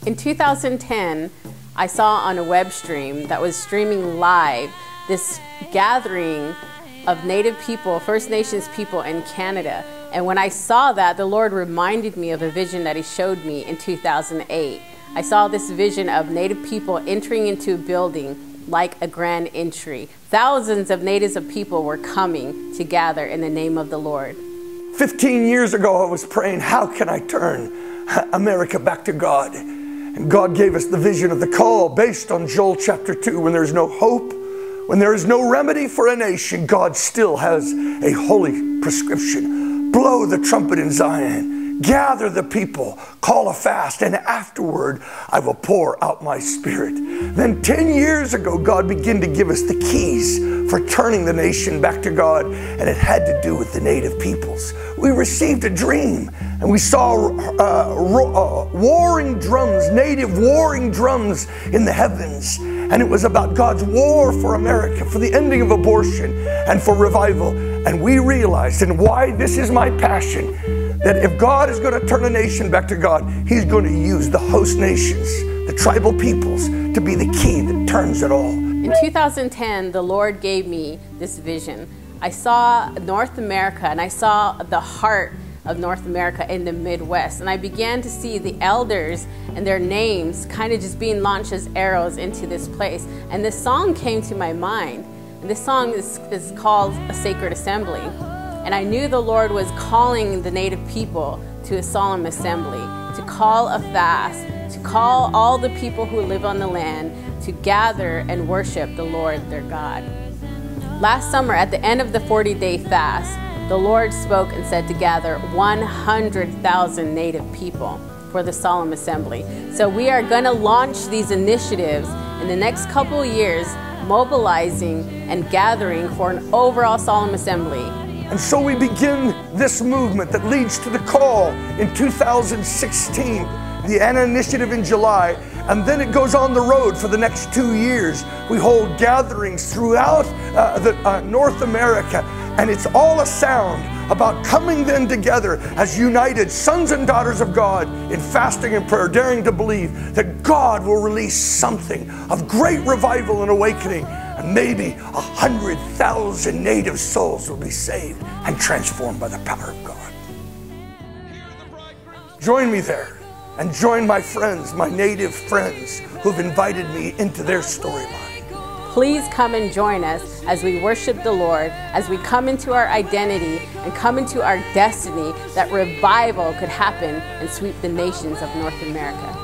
In 2010, I saw on a web stream that was streaming live this gathering of Native people, First Nations people in Canada. And when I saw that, the Lord reminded me of a vision that He showed me in 2008. I saw this vision of Native people entering into a building like a grand entry. Thousands of natives of people were coming to gather in the name of the Lord. 15 years ago, I was praying, how can I turn America back to God? And God gave us the vision of the call based on Joel chapter 2. When there's no hope, when there is no remedy for a nation, God still has a holy prescription. Blow the trumpet in Zion, gather the people, call a fast, and afterward I will pour out my Spirit. Then 10 years ago, God began to give us the keys for turning the nation back to God, and it had to do with the native peoples. We received a dream, and we saw warring drums, native warring drums in the heavens. And it was about God's war for America, for the ending of abortion and for revival. And we realized, and why this is my passion, that if God is going to turn a nation back to God, He's going to use the host nations, the tribal peoples, to be the key that turns it all. In 2010, the Lord gave me this vision. I saw North America, and I saw the heart of North America in the Midwest. And I began to see the elders and their names kind of just being launched as arrows into this place. And this song came to my mind. And this song is called A Sacred Assembly. And I knew the Lord was calling the Native people to a solemn assembly, to call a fast, to call all the people who live on the land to gather and worship the Lord their God. Last summer, at the end of the 40-day fast, the Lord spoke and said to gather 100,000 Native people for the solemn assembly. So we are going to launch these initiatives in the next couple of years, mobilizing and gathering for an overall solemn assembly. And so we begin this movement that leads to the call in 2016, the Anna Initiative in July, and then it goes on the road for the next 2 years. We hold gatherings throughout North America, and it's all a sound about coming then together as united sons and daughters of God in fasting and prayer, daring to believe that God will release something of great revival and awakening, and maybe 100,000 native souls will be saved and transformed by the power of God. Join me there, and join my friends, my native friends who've invited me into their storyline. Please come and join us as we worship the Lord, as we come into our identity and come into our destiny, that revival could happen and sweep the nations of North America.